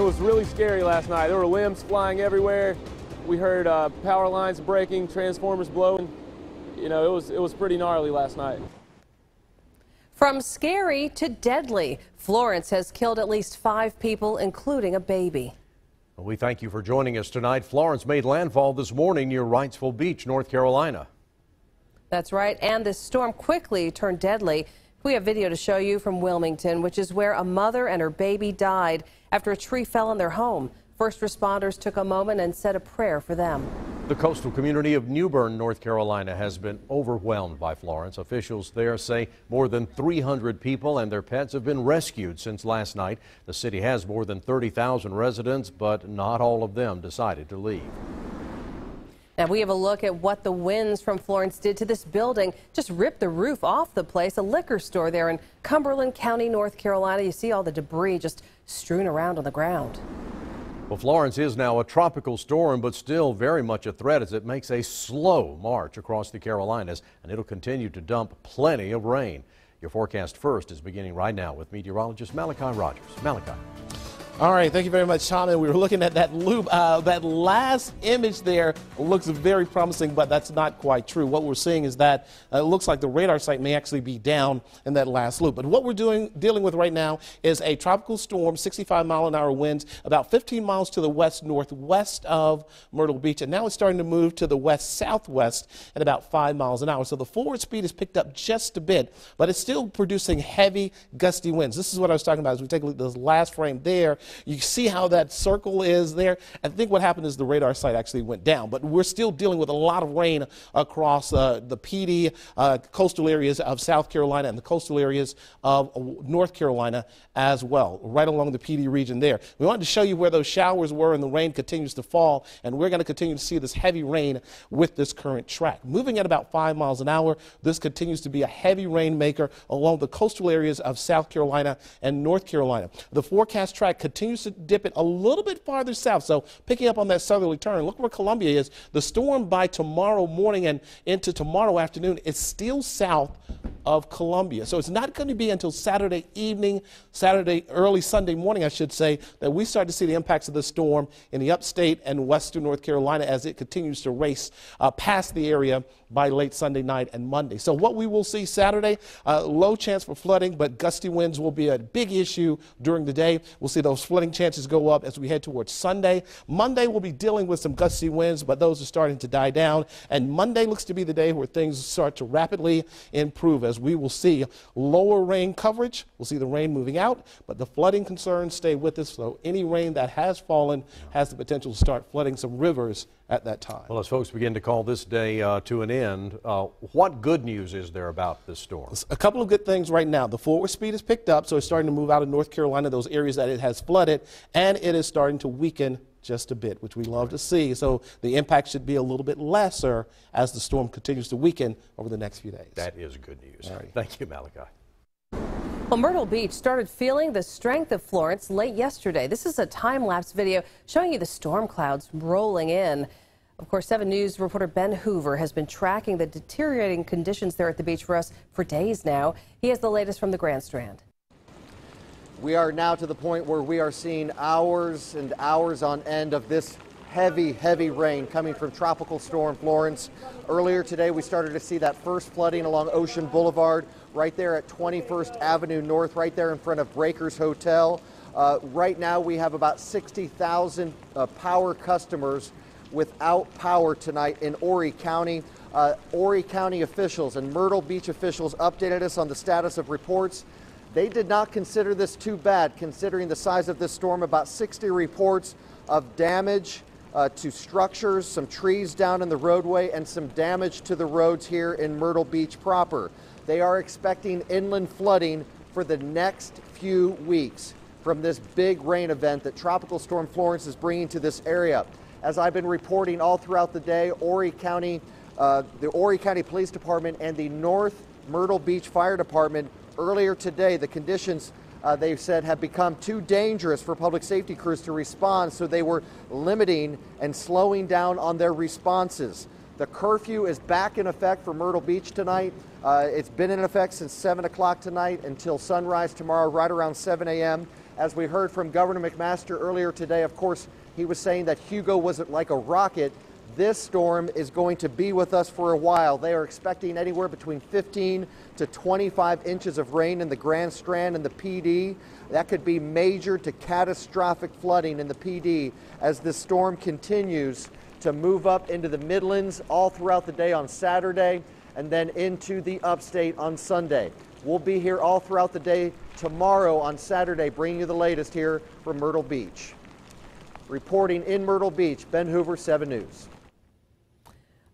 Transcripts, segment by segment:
was really scary last night. There were limbs flying everywhere. We heard power lines breaking, transformers blowing. You know, it was pretty gnarly last night. From scary to deadly, Florence has killed at least 5 people, including a baby. We thank you for joining us tonight. Florence made landfall this morning near Wrightsville Beach, North Carolina. That's right, and this storm quickly turned deadly. We have video to show you from Wilmington, which is where a mother and her baby died after a tree fell on their home. First responders took a moment and said a prayer for them. The coastal community of New Bern, North Carolina, has been overwhelmed by Florence. Officials there say more than 300 people and their pets have been rescued since last night. The city has more than 30,000 residents, but not all of them decided to leave. Now we have a look at what the winds from Florence did to this building. Just ripped the roof off the place, a liquor store there in Cumberland County, North Carolina. You see all the debris just strewn around on the ground. Well, Florence is now a tropical storm, but still very much a threat as it makes a slow march across the Carolinas, and it'll continue to dump plenty of rain. Your forecast first is beginning right now with meteorologist Malachi Rogers. Malachi. All right, thank you very much, Tom. And we were looking at that loop. That last image there looks very promising, but that's not quite true. What we're seeing is that it looks like the radar site may actually be down in that last loop. But what we're dealing with right now is a tropical storm, 65-mile-an-hour winds, about 15 miles to the west-northwest of Myrtle Beach. And now it's starting to move to the west-southwest at about 5 miles an hour. So the forward speed has picked up just a bit, but it's still producing heavy, gusty winds. This is what I was talking about as we take a look at this last frame there. You see how that circle is there? I think what happened is the radar site actually went down, but we're still dealing with a lot of rain across the PD coastal areas of South Carolina and the coastal areas of North Carolina as well, right along the PD region there. We wanted to show you where those showers were, and the rain continues to fall, and we're going to continue to see this heavy rain with this current track. Moving at about 5 miles an hour, this continues to be a heavy rain maker along the coastal areas of South Carolina and North Carolina. The forecast track continues to dip it a little bit farther south, so picking up on that southerly turn. Look where Columbia is. The storm by tomorrow morning and into tomorrow afternoon is still south of Columbia. So it's not going to be until Saturday evening, early Sunday morning, I should say, that we start to see the impacts of the storm in the upstate and western North Carolina as it continues to race past the area by late Sunday night and Monday. So what we will see Saturday, low chance for flooding, but gusty winds will be a big issue during the day. We'll see those flooding chances go up as we head towards Sunday. Monday we'll be dealing with some gusty winds, but those are starting to die down. And Monday looks to be the day where things start to rapidly improve as we will see lower rain coverage. We'll see the rain moving out, but the flooding concerns stay with us. So any rain that has fallen has the potential to start flooding some rivers at that time. Well, as folks begin to call this day to an end, what good news is there about this storm? A couple of good things right now. The forward speed is picked up, so it's starting to move out of North Carolina, those areas that it has flooded, and it is starting to weaken just a bit, which we love to see. So the impact should be a little bit lesser as the storm continues to weaken over the next few days. That is good news. All right. Thank you, Malachi. Well, Myrtle Beach started feeling the strength of Florence late yesterday. This is a time-lapse video showing you the storm clouds rolling in. Of course, 7 News reporter Ben Hoover has been tracking the deteriorating conditions there at the beach for us for days now. He has the latest from the Grand Strand. We are now to the point where we are seeing hours and hours on end of this heavy, heavy rain coming from Tropical Storm Florence. Earlier today, we started to see that first flooding along Ocean Boulevard, right there at 21st Avenue North, right there in front of Breakers Hotel. Right now, we have about 60,000 power customers without power tonight in Horry County. Horry County officials and Myrtle Beach officials updated us on the status of reports. They did not consider this too bad, considering the size of this storm. About 60 reports of damage to structures, some trees down in the roadway, and some damage to the roads here in Myrtle Beach proper. They are expecting inland flooding for the next few weeks from this big rain event that Tropical Storm Florence is bringing to this area. As I've been reporting all throughout the day, Horry County, the Horry County Police Department and the North Myrtle Beach Fire Department earlier today, the conditions they said have become too dangerous for public safety crews to respond, so they were limiting and slowing down on their responses. The curfew is back in effect for Myrtle Beach tonight. It's been in effect since 7 o'clock tonight until sunrise tomorrow, right around 7 a.m. As we heard from Governor McMaster earlier today, of course, he was saying that Hugo wasn't like a rocket. This storm is going to be with us for a while. They are expecting anywhere between 15 to 25 inches of rain in the Grand Strand and the PD. That could be major to catastrophic flooding in the PD as this storm continues to move up into the Midlands all throughout the day on Saturday and then into the upstate on Sunday. We'll be here all throughout the day tomorrow on Saturday, bringing you the latest here from Myrtle Beach. Reporting in Myrtle Beach, Ben Hoover, 7 News.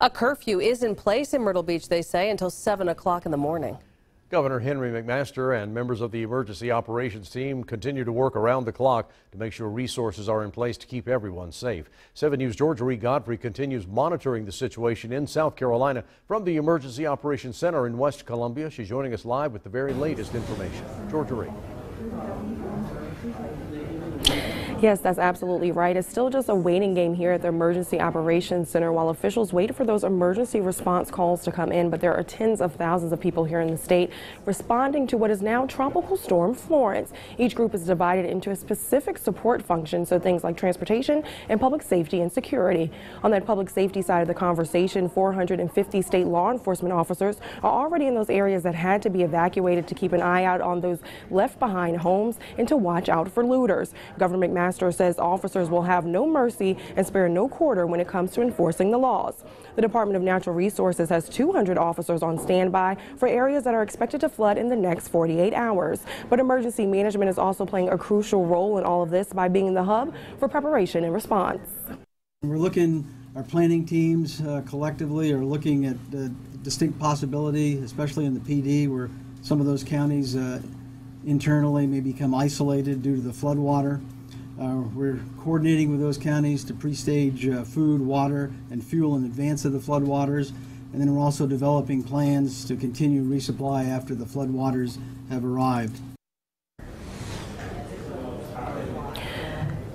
A curfew is in place in Myrtle Beach, they say, until 7 o'clock in the morning. Governor Henry McMaster and members of the emergency operations team continue to work around the clock to make sure resources are in place to keep everyone safe. 7 News' Georgia Reed Godfrey continues monitoring the situation in South Carolina from the Emergency Operations Center in West Columbia. She's joining us live with the very latest information. Georgia Reed. Yes, that's absolutely right. It's still just a waiting game here at the Emergency Operations Center while officials wait for those emergency response calls to come in. But there are tens of thousands of people here in the state responding to what is now Tropical Storm Florence. Each group is divided into a specific support function, so things like transportation and public safety and security. On that public safety side of the conversation, 450 state law enforcement officers are already in those areas that had to be evacuated to keep an eye out on those left behind homes and to watch out for looters. Governor McMaster says officers will have no mercy and spare no quarter when it comes to enforcing the laws. The Department of Natural Resources has 200 officers on standby for areas that are expected to flood in the next 48 hours. But emergency management is also playing a crucial role in all of this by being the hub for preparation and response. We're looking, our planning teams collectively are looking at distinct possibility, especially in the PD where some of those counties internally may become isolated due to the floodwater. We're coordinating with those counties to pre-stage food, water, and fuel in advance of the floodwaters. And then we're also developing plans to continue resupply after the floodwaters have arrived.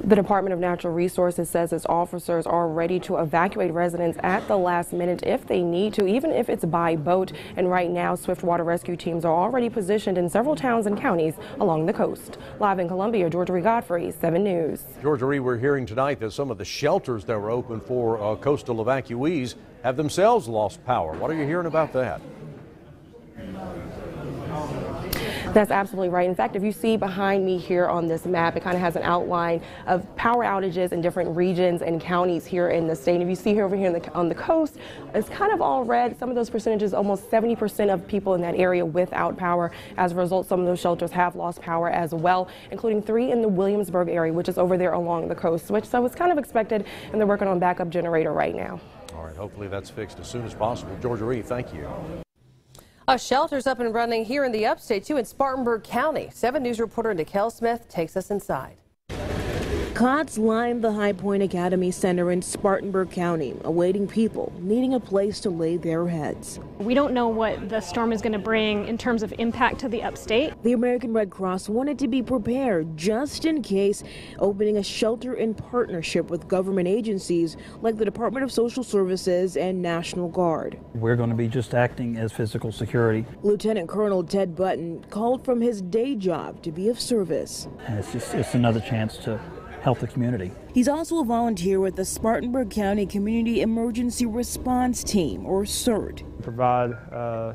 The Department of Natural Resources says its officers are ready to evacuate residents at the last minute if they need to, even if it's by boat. And right now, swift water rescue teams are already positioned in several towns and counties along the coast. Live in Columbia, Georgia Reed Godfrey, 7 News. Georgia Reed, we're hearing tonight that some of the shelters that were open for coastal evacuees have themselves lost power. What are you hearing about that? That's absolutely right. In fact, if you see behind me here on this map, it kind of has an outline of power outages in different regions and counties here in the state. And if you see here over here on the coast, it's kind of all red. Some of those percentages, almost 70% of people in that area without power. As a result, some of those shelters have lost power as well, including 3 in the Williamsburg area, which is over there along the coast. So it's kind of expected, and they're working on backup generator right now. All right, hopefully that's fixed as soon as possible. Georgia Reed, thank you. A shelter's up and running here in the upstate, too, in Spartanburg County. 7 News reporter Nikhil Smith takes us inside. Cots line the High Point Academy Center in Spartanburg County, awaiting people needing a place to lay their heads. We don't know what the storm is going to bring in terms of impact to the upstate. The American Red Cross wanted to be prepared just in case, opening a shelter in partnership with government agencies like the Department of Social Services and National Guard. We're going to be just acting as physical security. Lieutenant Colonel Ted Button called from his day job to be of service. And it's another chance to help the community. He's also a volunteer with the Spartanburg County Community Emergency Response Team, or CERT. Provide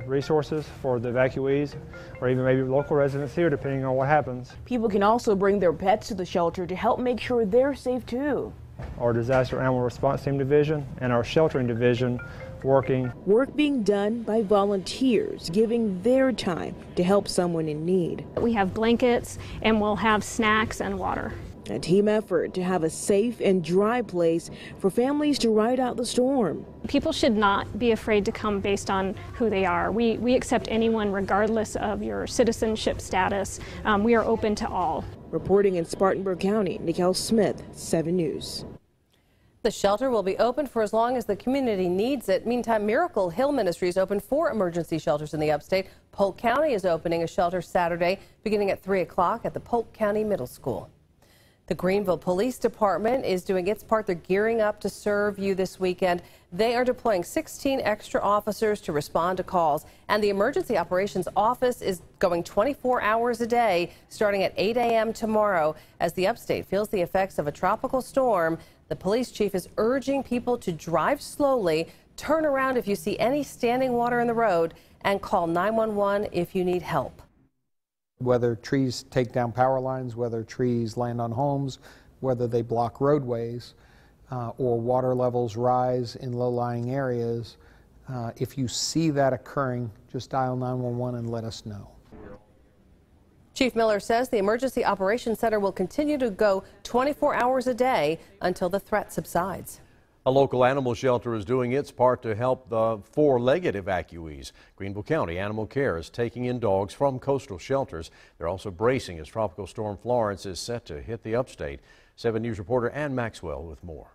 resources for the evacuees or even maybe local residents here, depending on what happens. People can also bring their pets to the shelter to help make sure they're safe too. Our Disaster Animal Response Team Division and our Sheltering Division working. Work being done by volunteers, giving their time to help someone in need. We have blankets and we'll have snacks and water. A team effort to have a safe and dry place for families to ride out the storm. People should not be afraid to come based on who they are. We accept anyone regardless of your citizenship status. We are open to all. Reporting in Spartanburg County, Nikhil Smith, 7 News. The shelter will be open for as long as the community needs it. Meantime, Miracle Hill Ministries opened 4 emergency shelters in the upstate. Polk County is opening a shelter Saturday beginning at 3 o'clock at the Polk County Middle School. The Greenville Police Department is doing its part. They're gearing up to serve you this weekend. They are deploying 16 extra officers to respond to calls. And the Emergency Operations Office is going 24 hours a day, starting at 8 a.m. tomorrow. As the upstate feels the effects of a tropical storm, the police chief is urging people to drive slowly, turn around if you see any standing water in the road, and call 911 if you need help. Whether trees take down power lines, whether trees land on homes, whether they block roadways, or water levels rise in low-lying areas, if you see that occurring, just dial 911 and let us know. Chief Miller says the Emergency Operations Center will continue to go 24 hours a day until the threat subsides. A local animal shelter is doing its part to help the four-legged evacuees. Greenville County Animal Care is taking in dogs from coastal shelters. They're also bracing as Tropical Storm Florence is set to hit the upstate. 7 News reporter Ann Maxwell with more.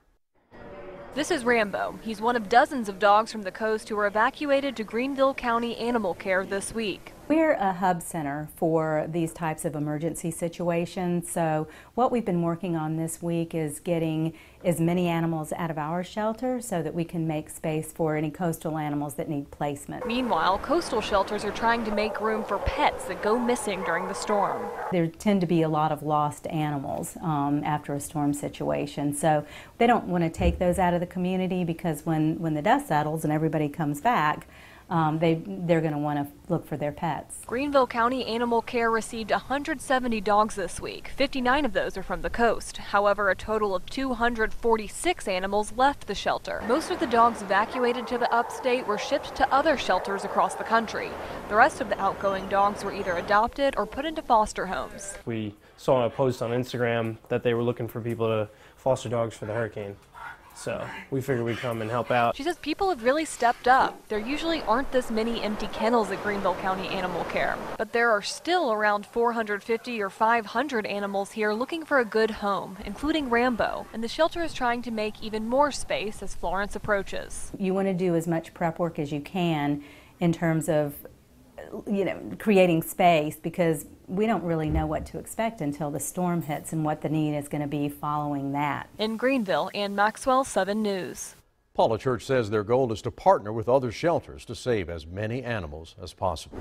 This is Rambo. He's one of dozens of dogs from the coast who were evacuated to Greenville County Animal Care this week. We're a hub center for these types of emergency situations, so what we've been working on this week is getting as many animals out of our shelter so that we can make space for any coastal animals that need placement. Meanwhile, coastal shelters are trying to make room for pets that go missing during the storm. There tend to be a lot of lost animals after a storm situation, so they don't want to take those out of the community because when the dust settles and everybody comes back, they're going to want to look for their pets. Greenville County Animal Care received 170 dogs this week. 59 of those are from the coast. However, a total of 246 animals left the shelter. Most of the dogs evacuated to the upstate were shipped to other shelters across the country. The rest of the outgoing dogs were either adopted or put into foster homes. We saw a post on Instagram that they were looking for people to foster dogs for the hurricane. So we figured we'd come and help out. She says people have really stepped up. There usually aren't this many empty kennels at Greenville County Animal Care, but there are still around 450 or 500 animals here looking for a good home, including Rambo, and the shelter is trying to make even more space as Florence approaches. You want to do as much prep work as you can in terms of creating space, because we don't really know what to expect until the storm hits and what the need is going to be following that. In Greenville, Ann Maxwell, 7 News. Paula Church says their goal is to partner with other shelters to save as many animals as possible.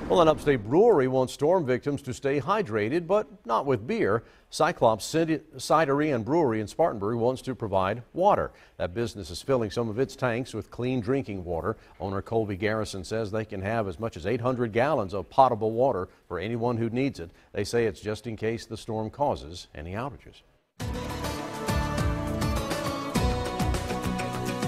Well, an upstate brewery wants storm victims to stay hydrated, but not with beer. Cyclops Cidery and Brewery in Spartanburg wants to provide water. That business is filling some of its tanks with clean drinking water. Owner Colby Garrison says they can have as much as 800 gallons of potable water for anyone who needs it. They say it's just in case the storm causes any outages.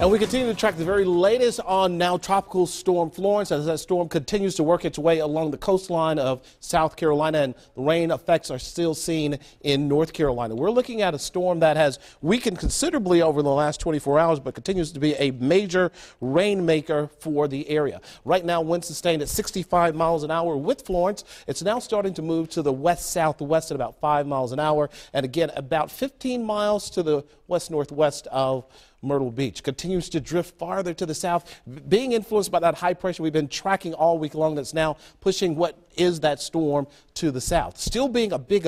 And we continue to track the very latest on now Tropical Storm Florence as that storm continues to work its way along the coastline of South Carolina, and the rain effects are still seen in North Carolina. We're looking at a storm that has weakened considerably over the last 24 hours, but continues to be a major rainmaker for the area. Right now, winds sustained at 65 miles an hour with Florence. It's now starting to move to the west-southwest at about 5 miles an hour, and again, about 15 miles to the west-northwest of Myrtle Beach. Continues to drift farther to the south, being influenced by that high pressure we've been tracking all week long that's now pushing what is that storm to the south. Still being a big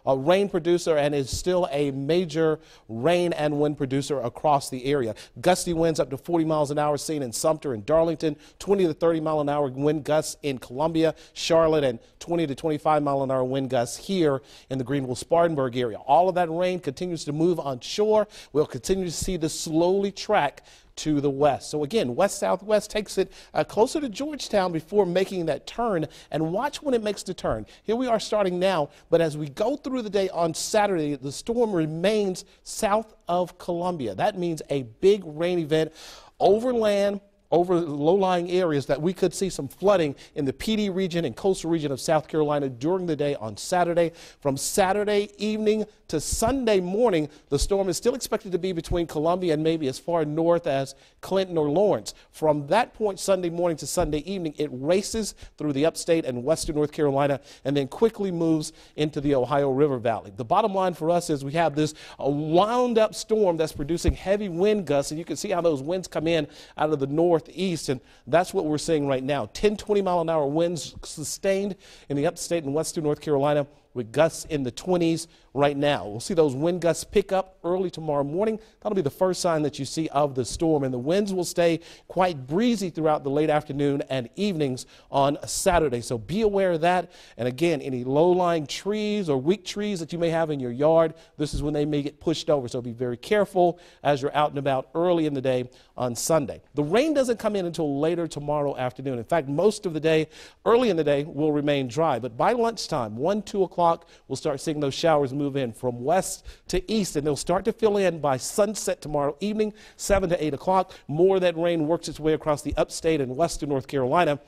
rain producer, and is still a major rain and wind producer across the area. Gusty winds up to 40 miles an hour seen in Sumter and Darlington, 20 to 30 mile an hour wind gusts in Columbia, Charlotte, and 20 to 25 mile an hour wind gusts here in the Greenville-Spartanburg area. All of that rain continues to move on shore. We'll continue to see this slowly track to the west. So again, west-southwest takes it closer to Georgetown before making that turn, and watch when it makes the turn. Here we are starting now, but as we go through the day on Saturday, the storm remains south of Columbia. That means a big rain event over land, over low-lying areas, that we could see some flooding in the PD region and coastal region of South Carolina during the day on Saturday. From Saturday evening to Sunday morning, the storm is still expected to be between Columbia and maybe as far north as Clinton or Lawrence. From that point, Sunday morning to Sunday evening, it races through the upstate and western North Carolina and then quickly moves into the Ohio River Valley. The bottom line for us is we have this wound-up storm that's producing heavy wind gusts, and you can see how those winds come in out of the northeast, and that's what we're seeing right now. 10, 20 mile an hour winds sustained in the upstate and western North Carolina. with gusts in the 20s right now. We'll see those wind gusts pick up early tomorrow morning. That'll be the first sign that you see of the storm, and the winds will stay quite breezy throughout the late afternoon and evenings on Saturday. So be aware of that. And again, any low-lying trees or weak trees that you may have in your yard, this is when they may get pushed over. So be very careful as you're out and about early in the day on Sunday. The rain doesn't come in until later tomorrow afternoon. In fact, most of the day, early in the day, will remain dry. But by lunchtime, 1, 2 o'clock, we'll start seeing those showers move in from west to east, and they'll start to fill in by sunset tomorrow evening, 7 to 8 o'clock. More of that rain works its way across the upstate and western North Carolina.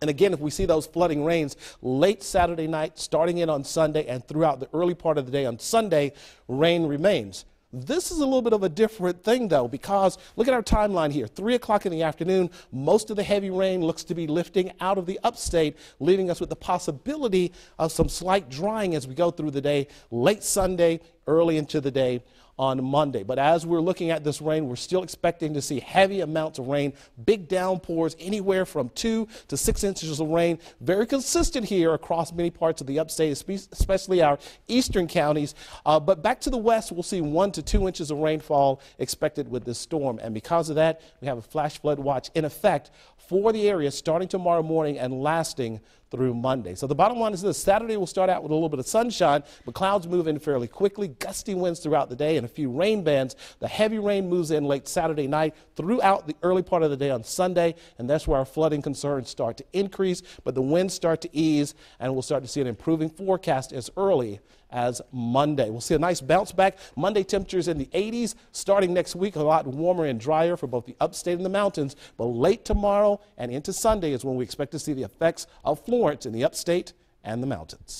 And again, if we see those flooding rains late Saturday night, starting in on Sunday, and throughout the early part of the day on Sunday, rain remains. This is a little bit of a different thing, though, because look at our timeline here. 3 o'clock in the afternoon, most of the heavy rain looks to be lifting out of the upstate, leaving us with the possibility of some slight drying as we go through the day, late Sunday, early into the day on Monday. But as we're looking at this rain, we're still expecting to see heavy amounts of rain, big downpours, anywhere from 2 to 6 inches of rain. Very consistent here across many parts of the upstate, especially our eastern counties. But back to the west, we'll see 1 to 2 inches of rainfall expected with this storm. And because of that, we have a flash flood watch in effect for the area starting tomorrow morning and lasting through Monday. So the bottom line is this: Saturday will start out with a little bit of sunshine, but clouds move in fairly quickly, gusty winds throughout the day, and a few rain bands. The heavy rain moves in late Saturday night throughout the early part of the day on Sunday, and that's where our flooding concerns start to increase, but the winds start to ease, and we'll start to see an improving forecast as early as Monday. We'll see a nice bounce back. Monday temperatures in the 80s. Starting next week, a lot warmer and drier for both the upstate and the mountains. But late tomorrow and into Sunday is when we expect to see the effects of Florence in the upstate and the mountains.